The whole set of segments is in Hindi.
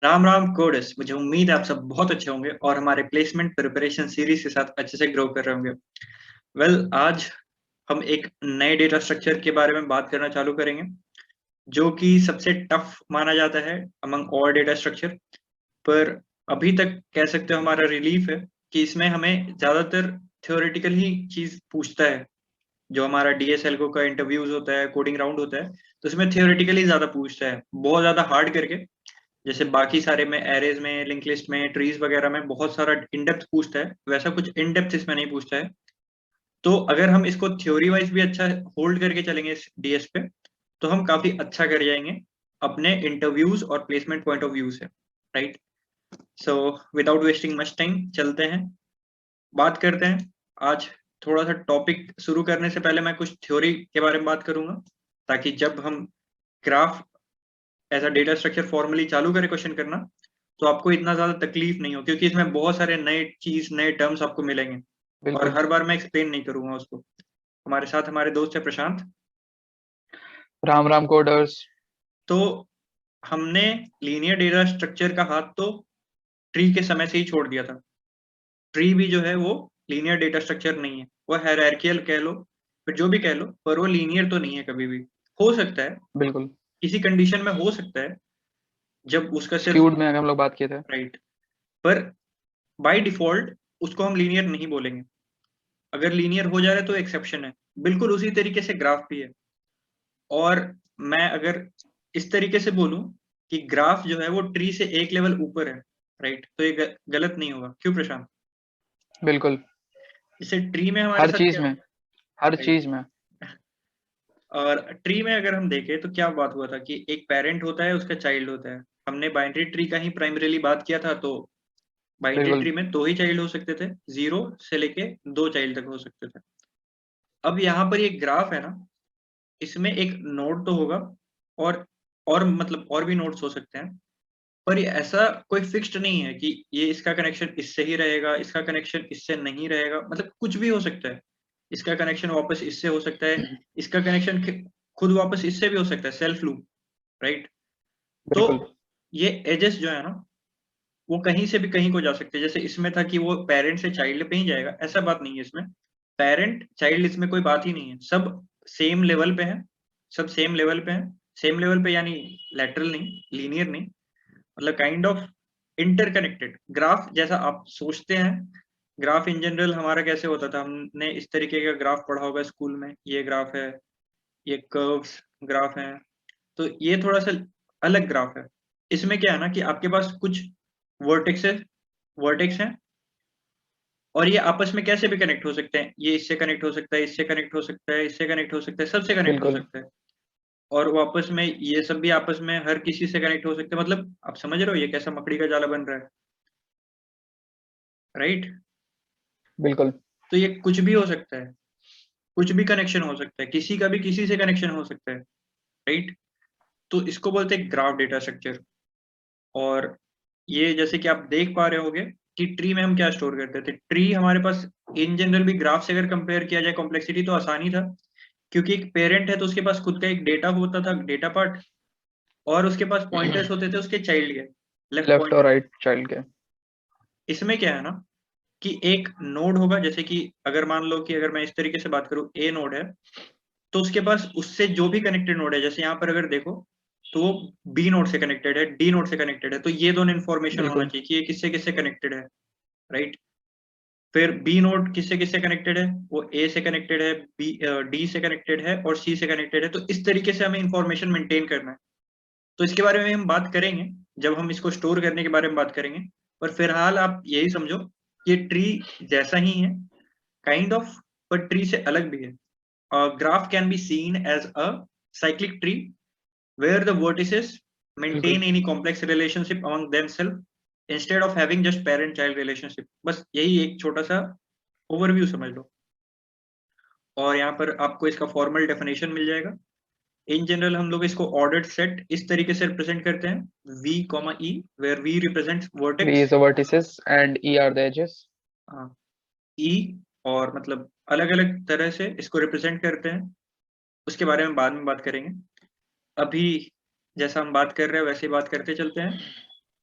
राम राम कोडस। मुझे उम्मीद है आप सब बहुत अच्छे होंगे और हमारे प्लेसमेंट प्रिपरेशन सीरीज के साथ अच्छे से ग्रो कर रहे होंगे। आज हम एक नए डेटा स्ट्रक्चर के बारे में बात करना चालू करेंगे जो कि सबसे टफ माना जाता है अमंग ऑल डेटा स्ट्रक्चर। पर अभी तक कह सकते हो हमारा रिलीफ है कि इसमें हमें ज्यादातर थ्योरेटिकल ही चीज पूछता है। जो हमारा डीएसएलओ का इंटरव्यूज होता है, कोडिंग राउंड होता है, तो इसमें थियोरेटिकली ज्यादा पूछता है, बहुत ज्यादा हार्ड करके। जैसे बाकी सारे में एरेज में, लिंक लिस्ट में, ट्रीज वगैरह में बहुत सारा इन डेप्थ पूछता है, वैसा कुछ इन डेप्थ इसमें नहीं पूछता है। तो अगर हम इसको थ्योरी वाइज भी अच्छा होल्ड करके चलेंगे इस डीएस पे, तो हम काफी अच्छा कर जाएंगे अपने इंटरव्यूज और प्लेसमेंट पॉइंट ऑफ व्यू से। Right. So without wasting much time चलते हैं, बात करते हैं। आज थोड़ा सा टॉपिक शुरू करने से पहले मैं कुछ थ्योरी के बारे में बात करूंगा, ताकि जब हम graph as a data structure formally चालू करें क्वेश्चन करना, तो आपको इतना ज्यादा तकलीफ नहीं हो, क्योंकि इसमें बहुत सारे नए टर्म्स आपको मिलेंगे और बिल्कुल। हर बार मैं एक्सप्लेन नहीं करूंगा उसको। हमारे साथ हमारे दोस्त है प्रशांत। राम राम कोडर्स। तो हमने लीनियर डेटा स्ट्रक्चर का हाथ तो ट्री के समय से ही छोड़ दिया था। ट्री भी जो है वो लीनियर डेटा स्ट्रक्चर नहीं है, वो हायरार्कियल कह लो, फिर जो भी कह लो, पर वो लीनियर तो नहीं है। कभी भी हो सकता है, बिल्कुल। किसी कंडीशन में हो सकता है, जब उसका सिर्फ स्क्यूड में हम लोग बात किए थे। राइट। पर बाय डिफॉल्ट उसको हम लीनियर नहीं बोलेंगे। अगर लीनियर हो जा रहा है तो एक्सेप्शन है। बिल्कुल उसी तरीके से ग्राफ भी है। और मैं अगर इस तरीके से बोलूं कि ग्राफ जो है वो ट्री से एक लेवल ऊपर है, राइट, तो ये गलत नहीं होगा। क्यों प्रशांत? बिल्कुल। जैसे ट्री में हमारे हर साथ चीज क्या, में, हर राइट, चीज में। और ट्री में अगर हम देखें तो क्या बात हुआ था कि एक पेरेंट होता है, उसका चाइल्ड होता है। हमने बाइनरी ट्री का ही प्राइमरीली बात किया था, तो बाइनरी बिल्कुल। ट्री में दो ही चाइल्ड हो सकते थे, 0 से लेके 2 चाइल्ड तक हो सकते थे। अब यहाँ पर ये ग्राफ है ना, इसमें एक नोड तो होगा, और मतलब और भी नोड्स हो सकते हैं। पर ये ऐसा कोई फिक्स्ड नहीं है कि ये इसका कनेक्शन इससे ही रहेगा, इसका कनेक्शन इससे नहीं रहेगा, मतलब कुछ भी हो सकता है। इसका कनेक्शन वापस इससे हो सकता है, इसका कनेक्शन खुद वापस इससे भी हो सकता है, सेल्फ लूप। राइट। तो बिल्कुल। ये एजेस जो है ना, वो कहीं से भी कहीं को जा सकते हैं। जैसे इसमें था कि वो पेरेंट से चाइल्ड पे ही जाएगा, ऐसा बात नहीं है। इसमें पेरेंट चाइल्ड इसमें कोई बात ही नहीं है, सब सेम लेवल पे है। सब सेम लेवल पे है। सेम लेवल पे यानी लेटरल नहीं, लीनियर नहीं, मतलब काइंड ऑफ इंटरकनेक्टेड ग्राफ जैसा आप सोचते हैं। ग्राफ इन जनरल हमारा कैसे होता था, हमने इस तरीके का ग्राफ पढ़ा होगा स्कूल में। ये ग्राफ है, ये कर्व्स ग्राफ है। तो ये थोड़ा सा अलग ग्राफ है। इसमें क्या है ना कि आपके पास कुछ वर्टेक्सेस वर्टेक्स हैं, और ये आपस में कैसे भी कनेक्ट हो सकते हैं। ये इससे कनेक्ट हो सकता है, इससे कनेक्ट हो सकता है, इससे कनेक्ट हो सकता है, सबसे कनेक्ट हो बिल्कुल। सकता है। और वो आपस में, ये सब भी आपस में हर किसी से कनेक्ट हो सकते हैं। मतलब आप समझ रहे हो ये कैसा मकड़ी का जाला बन रहा है, राइट। बिल्कुल। तो ये कुछ भी हो सकता है, कुछ भी कनेक्शन हो सकता है, किसी का भी किसी से कनेक्शन हो सकता है, राइट। तो इसको बोलते हैं ग्राफ डेटा स्ट्रक्चर। और ये जैसे कि आप देख पा रहे होगे कि ट्री में हम क्या स्टोर करते थे। ट्री हमारे पास इन जनरल भी ग्राफ से अगर कंपेयर किया जाए कॉम्प्लेक्सिटी, तो आसानी था, क्योंकि एक पेरेंट है तो उसके पास खुद का एक डेटा होता था, डेटा पार्ट, और उसके पास पॉइंटर्स होते थे उसके चाइल्ड के, लेफ्ट लेफ्ट और पॉइंटर। राइट चाइल्ड के। इसमें क्या है ना कि एक नोड होगा। जैसे कि अगर मान लो कि अगर मैं इस तरीके से बात करूं, ए नोड है, तो उसके पास उससे जो भी कनेक्टेड नोड है, जैसे यहाँ पर अगर देखो, तो वो बी नोड से कनेक्टेड है, डी नोड से कनेक्टेड है, तो ये दोनों इन्फॉर्मेशन होना बिल्कुल। चाहिए कि ये किससे किससे कनेक्टेड है, राइट। फिर बी नोड किससे किससे कनेक्टेड है, वो ए से कनेक्टेड है, बी डी से कनेक्टेड है, और सी से कनेक्टेड है। तो इस तरीके से हमें इंफॉर्मेशन मेंटेन करना है। तो इसके बारे में हम बात करेंगे जब हम इसको स्टोर करने के बारे में बात करेंगे। पर फिलहाल आप यही समझो कि ट्री जैसा ही है, काइंड ऑफ, पर ट्री से अलग भी है। Graph can be seen as a cyclic tree where the vertices बिल्कुल। maintain any complex relationship among themselves instead of having just parent child relationship। बस यही एक छोटा सा ओवरव्यू समझ लो। और यहाँ पर आपको इसका फॉर्मल डेफिनेशन मिल जाएगा। इन जनरल हम लोग इसको ऑर्डर्ड सेट इस तरीके से रिप्रेजेंट करते हैं, V, E, where V represents V vertex, is the vertices and E are the edges. E, और मतलब अलग अलग तरह से इसको रिप्रेजेंट करते हैं। उसके बारे में बाद में बात करेंगे। अभी जैसा हम बात कर रहे हैं वैसे ही बात करते चलते हैं।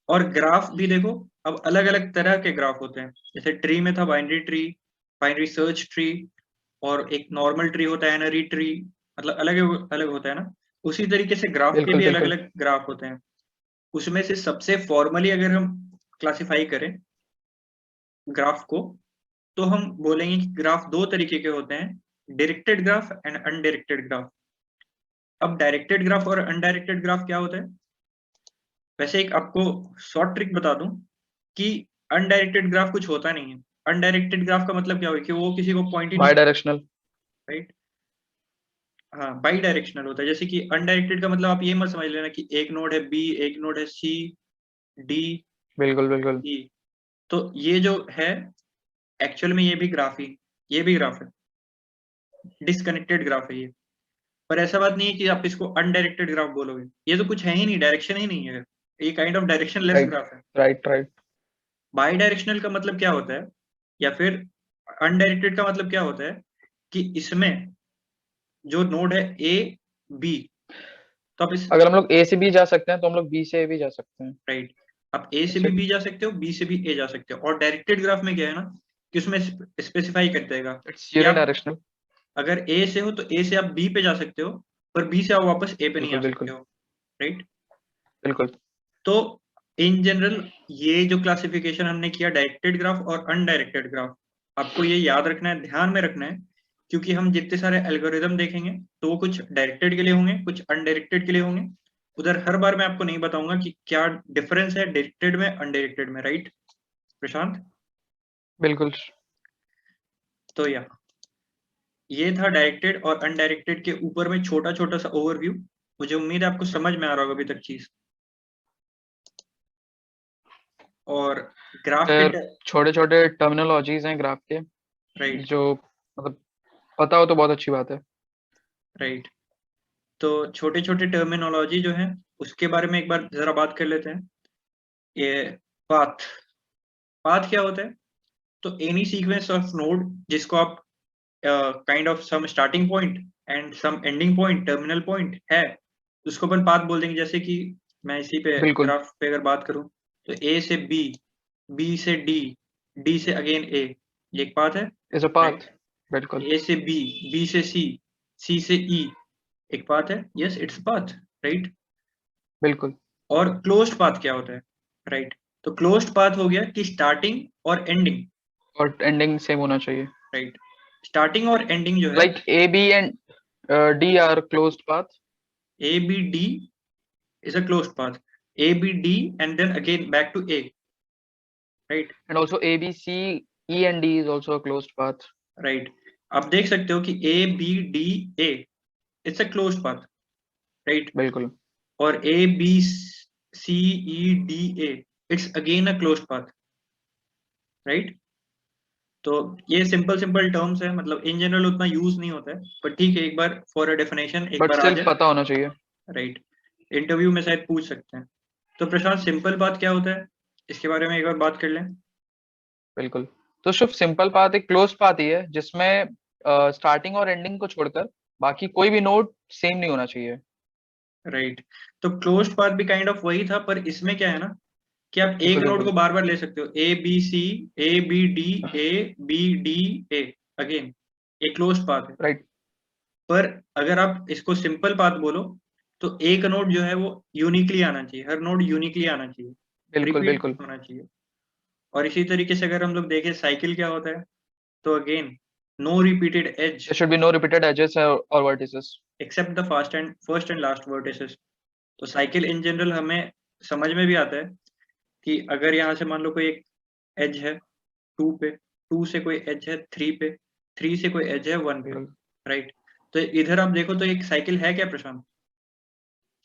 और ग्राफ भी देखो, अब अलग अलग तरह के ग्राफ होते हैं। जैसे ट्री में था बाइनरी सर्च ट्री, और एक नॉर्मल ट्री होता है, एनरी ट्री, मतलब अलग अलग होता है ना। उसी तरीके से ग्राफ के बिल्कुल भी अलग बिल्कुल अलग ग्राफ होते हैं। उसमें से सबसे फॉर्मली अगर हम क्लासिफाई करें ग्राफ को, तो हम बोलेंगे कि ग्राफ दो तरीके के होते हैं, directed graph and undirected graph. अब डायरेक्टेड ग्राफ और अनडायरेक्टेड ग्राफ क्या होता है? वैसे एक आपको शॉर्ट ट्रिक बता दूं कि अनडायरेक्टेड ग्राफ कुछ होता नहीं है। अनडायरेक्टेड ग्राफ का मतलब क्या हो कि वो किसी को पॉइंट ही नहीं, बाई डायरेक्शनल। राइट। हाँ, बाई डायरेक्शनल होता है। जैसे कि अनडायरेक्टेड का मतलब आप ये मत समझ लेना कि एक नोड है बी, एक नोड है सी, डी, बिल्कुल बिल्कुल ई। तो ये जो है एक्चुअल में ये भी ग्राफ है, डिसकनेक्टेड ग्राफ है ये। पर ऐसा बात नहीं है कि आप इसको अनडायरेक्टेड ग्राफ बोलोगे, ये तो कुछ है ही नहीं, डायरेक्शन ही नहीं है, ये kind of direction less right graph है। Right right. बाई डायरेक्शनल का मतलब क्या होता है, या फिर अनडायरेक्टेड का मतलब क्या होता है कि इसमें जो नोड है ए बी, तो आप इस, अगर हम लोग ए से बी जा सकते हैं तो हम लोग बी से ए भी जा सकते हैं। राइट, आप ए से That's भी it. बी जा सकते हो, बी से भी ए जा सकते हो। और डायरेक्टेड ग्राफ में क्या है ना कि उसमें स्पेसिफाई कर देगा It's कि आप यूनिडायरेक्शनल। अगर ए से हो तो ए से आप बी पे जा सकते हो, पर बी से आप वापस ए पे नहीं आ बिल्कुल सकते बिल्कुल हो, राइट। बिल्कुल। तो इन जनरल ये जो क्लासिफिकेशन हमने किया डायरेक्टेड ग्राफ और अनडायरेक्टेड ग्राफ, आपको ये याद रखना है, ध्यान में रखना है, क्योंकि हम जितने सारे एल्गोरिदम देखेंगे तो वो कुछ डायरेक्टेड के लिए होंगे, कुछ अनडायरेक्टेड के लिए होंगे। उधर हर बार मैं आपको नहीं बताऊंगा कि क्या डिफरेंस है डायरेक्टेड में अनडायरेक्टेड में, राइट प्रशांत? बिल्कुल तो ये था डायरेक्टेड और अनडायरेक्टेड के ऊपर में छोटा छोटा सा ओवरव्यू। मुझे उम्मीद है आपको समझ में आ रहा होगा अभी तक चीज। और ग्राफ के, फिर छोटे छोटे टर्मिनोलॉजीज हैं ग्राफ के, राइट जो मतलब पता हो तो बहुत अच्छी बात है। राइट। तो छोटे छोटे टर्मिनोलॉजी जो है उसके बारे में एक बार जरा बात कर लेते हैं। ये पाथ, पाथ क्या होता है? तो एनी सीक्वेंस ऑफ नोड जिसको आप kind of some starting point and some ending point, terminal point है, उसको अपन पाथ बोल देंगे। जैसे कि मैं इसी पे बिल्कुल। ग्राफ पे अगर बात करूं तो ए से बी, बी से डी, डी से अगेन ए, ये एक पाथ है, इज अ राइट। पाथ। बिल्कुल ए से बी, बी से सी, सी से ई, एक पाथ है, यस इट्स पाथ, राइट। बिल्कुल। और क्लोज्ड पाथ क्या होता है, राइट। तो क्लोज्ड पाथ हो गया कि स्टार्टिंग और एंडिंग, और एंडिंग सेम होना चाहिए। राइट। स्टार्टिंग और एंडिंग जो है like A B and D are closed path. A B D is a closed path. A, B, D, and then again back to A, right? And also A B C E and D is also a closed path. Right. आप देख सकते हो कि A, B, D, A, it's a closed path, right? बिल्कुल और A, B, C, E, D, A, it's again a closed path, right? तो ये सिंपल सिंपल टर्म्स है, मतलब इन जनरल उतना यूज नहीं होता है, पर ठीक है, एक बार फॉर अ डेफिनेशन एक बट बार आ स्टिल जाए, पता होना चाहिए। राइट। इंटरव्यू में शायद पूछ सकते हैं। तो प्रशांत, सिंपल बात क्या होता है, इसके बारे में एक बार बात कर लें। बिल्कुल। तो सिर्फ सिंपल पाथ एक क्लोज्ड पाथ ही है जिसमें स्टार्टिंग और एंडिंग को छोड़कर बाकी कोई भी नोड सेम नहीं होना चाहिए। राइट। तो क्लोज्ड पाथ भी काइंड ऑफ वही था, पर इसमें क्या है ना कि आप एक बिल्कुल नोड को बिल्कुल बार बार ले सकते हो, A B C, A B D, A B D, A, again ये क्लोज्ड पाथ है। राइट। पर अगर आप इसको सिंपल पाथ बोलो तो एक नोड जो है वो यूनिकली आना चाहिए, हर नोड यूनिकली आना चाहिए, बिल्कुल रिपीट बिल्कुल। होना चाहिए। और इसी तरीके से अगर हम लोग देखें साइकिल क्या होता है, तो again no repeated edge There should be no repeated edges or vertices. Except the first and last vertices. तो साइकिल इन जनरल हमें समझ में भी आता है कि अगर यहाँ से मान लो कोई एक एज है टू पे, टू से कोई एज है थ्री पे, थ्री से कोई एज है वन पे, बिल्कुल राइट। तो इधर आप देखो तो एक साइकिल है क्या प्रशांत?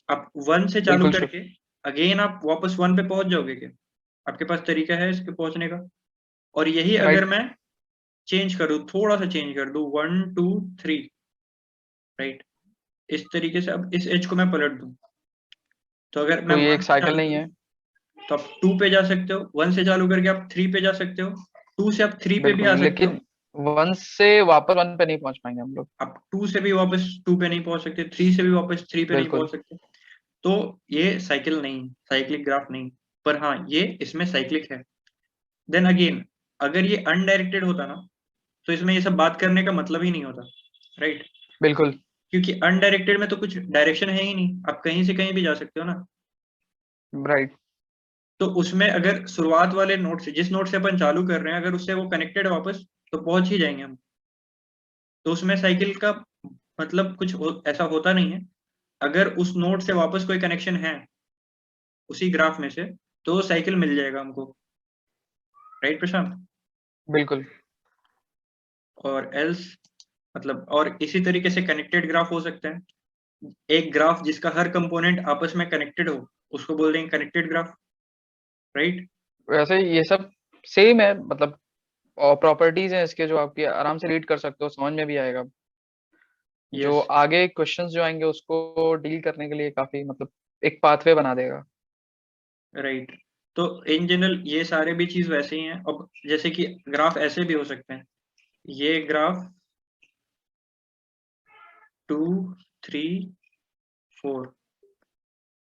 आप वन से चालू बिल्कुल करके अगेन आप वापस वन पे पहुंच जाओगे क्या? आपके पास तरीका है इसके पहुंचने का? और यही अगर राइट। मैं चेंज करूँ, थोड़ा सा चेंज कर दूं, वन टू थ्री, राइट, इस तरीके से अब इस एज को मैं पलट दूं, तो अगर मैं तो ये वन एक से साइकिल चालू नहीं करूं है। तो आप टू पे जा सकते हो, वन से चालू करके आप थ्री पे जा सकते हो, टू से आप थ्री पे भी बिल्कुल आ सकते हो, लेकिन वन से वापस वन पे नहीं पहुंच पाएंगे हम लोग। आप टू से भी वापस टू पे नहीं पहुंच सकते, थ्री से भी वापस थ्री पे नहीं बिल्कुल पहुंच सकते। तो ये साइकिल नहीं, साइक्लिक ग्राफ नहीं। पर हाँ ये इसमें साइक्लिक है। देन अगेन अगर ये अनडायरेक्टेड होता ना तो इसमें ये सब बात करने का मतलब ही नहीं होता, राइट? बिल्कुल क्योंकि अनडायरेक्टेड में तो कुछ डायरेक्शन है ही नहीं, आप कहीं से कहीं भी जा सकते हो ना। राइट। तो उसमें अगर शुरुआत वाले नोड से, जिस नोड से अपन चालू कर रहे हैं, अगर उससे वो कनेक्टेड है वापस, तो पहुंच ही जाएंगे हम। तो उसमें साइकिल का मतलब कुछ ऐसा होता नहीं है। अगर उस नोड से वापस कोई कनेक्शन है उसी ग्राफ में से, तो साइकिल मिल जाएगा हमको, राइट प्रशांत? बिल्कुल और एल्स मतलब, और इसी तरीके से कनेक्टेड ग्राफ हो सकते हैं। एक ग्राफ जिसका हर कंपोनेंट आपस में कनेक्टेड हो, उसको बोल देंगे कनेक्टेड ग्राफ, राइट? वैसे ये सब सेम है, मतलब प्रॉपर्टीज हैं इसके जो आपके आराम से रीड कर सकते हो, समझ में भी आएगा। जो यस, आगे क्वेश्चंस जो आएंगे उसको डील करने के लिए काफी मतलब एक पाथवे बना देगा। राइट। तो इन जनरल ये सारे भी चीज वैसे ही हैं। अब जैसे कि ग्राफ ऐसे भी हो सकते हैं, ये ग्राफ 2 3 4,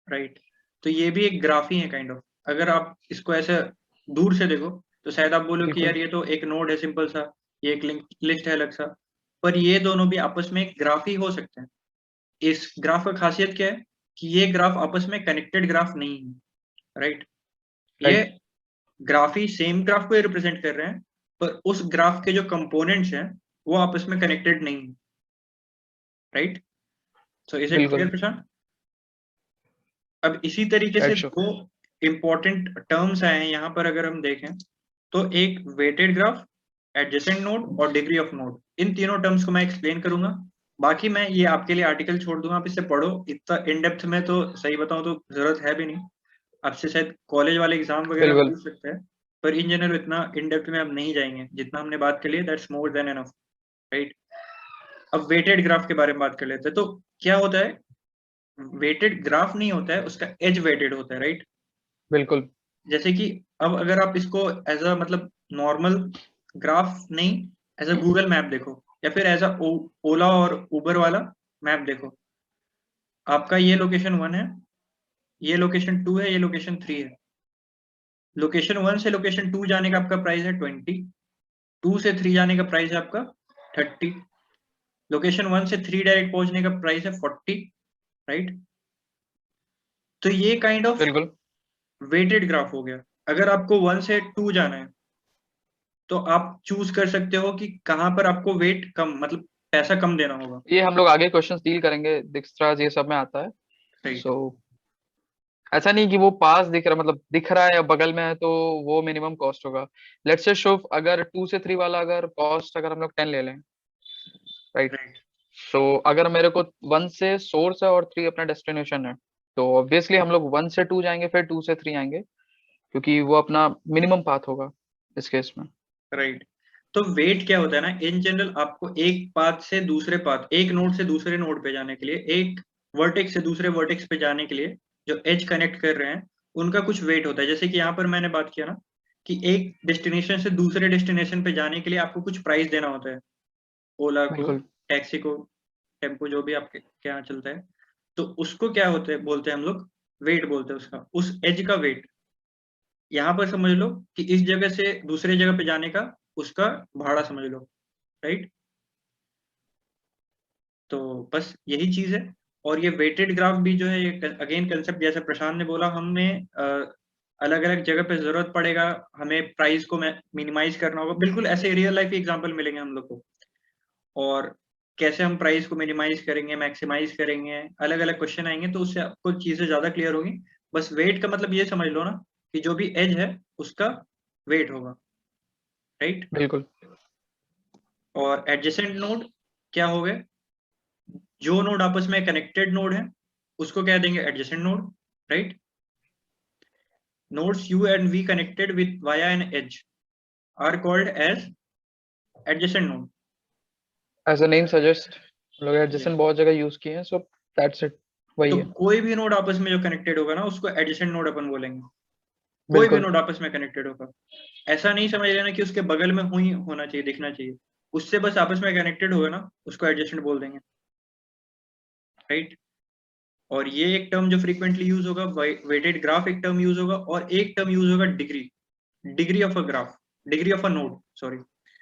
राइट? तो ये भी एक ग्राफ ही है काइंड ऑफ। अगर आप इसको ऐसे दूर से देखो तो शायद आप बोलो कि बिल्कुल यार ये तो एक नोड है सिंपल सा, ये एक लिस्ट है अलग सा। पर ये दोनों भी आपस में एक ग्राफ ही हो सकते हैं। इस ग्राफ का खासियत क्या है कि ये ग्राफ आपस में कनेक्टेड ग्राफ नहीं है, राइट? ये राइट। ग्राफ ही सेम ग्राफ को रिप्रेजेंट कर रहे हैं, पर उस ग्राफ के जो कंपोनेंट्स हैं वो आपस में कनेक्टेड नहीं है, राइट? सो इज इट बिल्कुल क्लियर प्रशांत? अब इसी तरीके से राइट शुभ। दो इंपॉर्टेंट टर्म्स आए हैं यहाँ पर, अगर हम देखें तो एक वेटेड ग्राफ, एडजेसेंट नोड और डिग्री ऑफ नोड। इन तीनों टर्म्स को मैं एक्सप्लेन करूंगा। बाकी मैं ये आपके लिए आर्टिकल छोड़ दूंगा, आप इसे पढ़ो। इतना इन डेप्थ में तो सही बताऊं तो जरूरत है भी नहीं। आपसे शायद कॉलेज वाले एग्जाम वगैरह बिल्कुल पूछ सकते हैं, पर इन जनरल इतना इन डेप्थ में हम नहीं जाएंगे। जितना हमने बात कर लिया that's more than enough, right? अब वेटेड ग्राफ के बारे में बात कर लेते हैं। तो क्या होता है, वेटेड ग्राफ नहीं होता है, उसका एज वेटेड होता है, राइट? बिल्कुल जैसे कि अब अगर आप इसको एज अ मतलब नॉर्मल ग्राफ नहीं, एज अ गूगल मैप देखो, या फिर एज अ ओला और उबर वाला मैप देखो। आपका ये लोकेशन 1 है, ये लोकेशन 2 है, ये लोकेशन 3 है। लोकेशन 1 से लोकेशन 2 जाने का आपका प्राइस है 20, 2 से 3 जाने का प्राइस है आपका 30, लोकेशन 1 से 3 डायरेक्ट पहुंचने का प्राइस है 40, राइट? तो ये काइंड ऑफ बिल्कुल। वेटेड ग्राफ हो गया। अगर आपको 1 से 2 जाना है तो आप चूज कर सकते हो कि कहाँ पर आपको वेट कम, मतलब पैसा कम देना होगा, ये हम लोग आगे क्वेश्चंस डील करेंगे, दिक्सट्राज ये सब में आता है। राइट? सो ऐसा नहीं कि वो पास दिख रहा, मतलब दिख रहा है या बगल में है तो वो मिनिमम कॉस्ट होगा। लेट्स से शुभ, अगर 2 से 3 वाला अगर कॉस्ट अगर हम लोग 10 ले लें, राइट? राइट, सो अगर मेरे को 1 से सोर्स है और 3 अपना डेस्टिनेशन है, तो ऑब्वियसली हम लोग 1 से 2 जाएंगे फिर 2 से 3 आएंगे, क्योंकि वो अपना मिनिमम पाथ होगा इस केस में। राइट। तो वेट क्या होता है ना, इन जनरल आपको एक पाथ से दूसरे पाथ, एक नोड से दूसरे नोड पे जाने के लिए, एक वर्टेक्स से दूसरे वर्टेक्स पे जाने के लिए जो एज कनेक्ट कर रहे हैं उनका कुछ वेट होता है। जैसे कि यहाँ पर मैंने बात किया ना कि एक डेस्टिनेशन से दूसरे डेस्टिनेशन पे जाने के लिए आपको कुछ प्राइस देना होता है, ओला को, बिल्कुल टैक्सी को, टेम्पो, जो भी आपके के यहाँ चलता है। तो उसको क्या होते हैं, बोलते हैं हम लोग वेट बोलते हैं उसका, उस एज का वेट। यहाँ पर समझ लो कि इस जगह से दूसरे जगह पे जाने का उसका भाड़ा समझ लो, राइट? तो बस यही चीज है। और ये वेटेड ग्राफ भी जो है, ये अगेन कंसेप्ट जैसे प्रशांत ने बोला, हमें अलग अलग जगह पे जरूरत पड़ेगा, हमें प्राइस को मिनिमाइज करना होगा। बिल्कुल ऐसे रियल लाइफ एग्जांपल मिलेंगे हम लोग को, और कैसे हम प्राइस को मिनिमाइज करेंगे, मैक्सिमाइज करेंगे, अलग अलग क्वेश्चन आएंगे, तो उससे आपको चीजें ज्यादा क्लियर होगी। बस वेट का मतलब ये समझ लो ना कि जो भी एज है उसका वेट होगा, राइट? बिल्कुल और एडजेसेंट नोड क्या हो गए, जो नोड आपस में कनेक्टेड नोड है उसको क्या देंगे, adjacent node, right? Nodes U and V connected with via an edge are called as adjacent node. As a name suggest, हम लोग यस। एडजेसेंट बहुत जगह यूज किए हैं, सो दैट्स इट, तो वही है। कोई भी नोड आपस में जो कनेक्टेड होगा ना उसको एडजेसेंट नोड अपन बोलेंगे। कोई भी बिल्कुल नोड आपस में कनेक्टेड होगा, ऐसा नहीं समझ लेना कि उसके बगल में हुई होना चाहिए, दिखना चाहिए। उससे बस आपस में कनेक्टेड होगा ना, उसको एडजेसेंट बोल देंगे, राइट? और ये एक टर्म जो फ्रीक्वेंटली यूज होगा, वेटेड ग्राफ एक टर्म यूज होगा, और एक टर्म यूज होगा degree of a graph, degree of a node, sorry.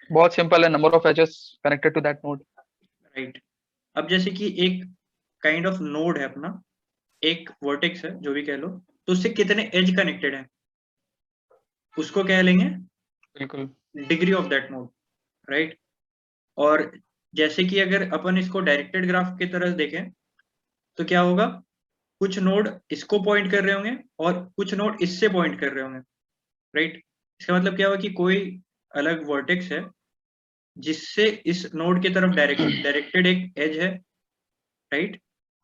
बहुत सिंपल है, number of edges connected to that node. Right. अब जैसे कि एक काइंड ऑफ नोड है अपना, एक वर्टेक्स है जो भी कह लो, तो उससे कितने एज कनेक्टेड है उसको कह लेंगे बिल्कुल। Degree of that node, right. और जैसे कि अगर अपन इसको डायरेक्टेड ग्राफ की तरह देखें तो क्या होगा, कुछ नोड इसको पॉइंट कर रहे होंगे और कुछ नोड इससे पॉइंट कर रहे होंगे, राइट। इसका मतलब क्या होगा कि कोई अलग वर्टेक्स है जिससे इस नोड की तरफ डायरेक्टेड एक एज है, राइट।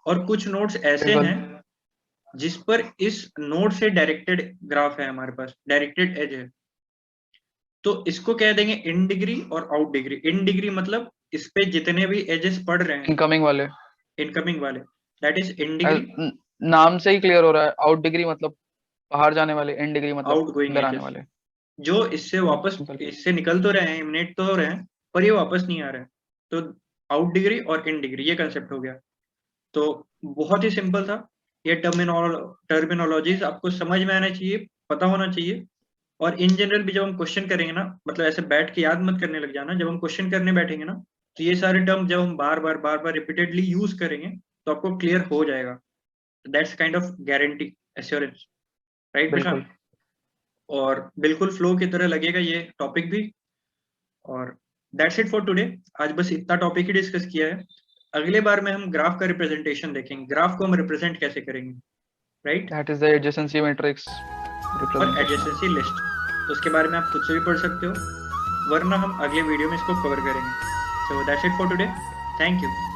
और कुछ नोड्स ऐसे बिल्कुल। हैं जिस पर इस नोड से डायरेक्टेड ग्राफ है, हमारे पास डायरेक्टेड एज है, तो इसको कह देंगे इन डिग्री और आउट डिग्री। इन डिग्री मतलब इस पे जितने भी एजेस पड़ रहे हैं, इनकमिंग वाले, इनकमिंग वाले, दैट इज इन डिग्री। नाम से ही क्लियर हो रहा है, आउट डिग्री मतलब बाहर जाने वाले, इन डिग्री मतलब आउट गोइंग अंदर आने एजेस, वाले। जो इससे वापस, सिंपल। इससे निकल तो रहे हैं, इमिनेट तो हो रहे हैं, पर ये वापस नहीं आ रहे हैं, तो आउट डिग्री और इन डिग्री, ये कंसेप्ट हो गया। तो बहुत ही सिंपल था। ये टर्मिनोलॉजीज आपको समझ में आना चाहिए, पता होना चाहिए। और इन जनरल भी जब हम क्वेश्चन करेंगे ना, मतलब ऐसे बैठ के याद मत करने लग जाना, जब हम क्वेश्चन करने बैठेंगे ना, तो ये सारे टर्म जब हम बार बार रिपीटेडली यूज करेंगे तो आपको क्लियर हो जाएगा। That's kind of guarantee, assurance, right बिल्कुल। प्रशांत। और बिल्कुल फ्लो की तरह लगेगा ये टॉपिक भी। और दैट्स इट फॉर टुडे। आज बस इतना टॉपिक ही डिस्कस किया है। अगले बार में हम ग्राफ का रिप्रेजेंटेशन देखेंगे, ग्राफ को हम रिप्रेजेंट कैसे करेंगे, right. That is the adjacency matrix और रिप्रेजेंटेशन। एडजेसेंसी लिस्ट, तो उसके बारे में आप खुद से भी पढ़ सकते हो, वरना हम अगले वीडियो में इसको कवर करेंगे। So that's it for today, thank you.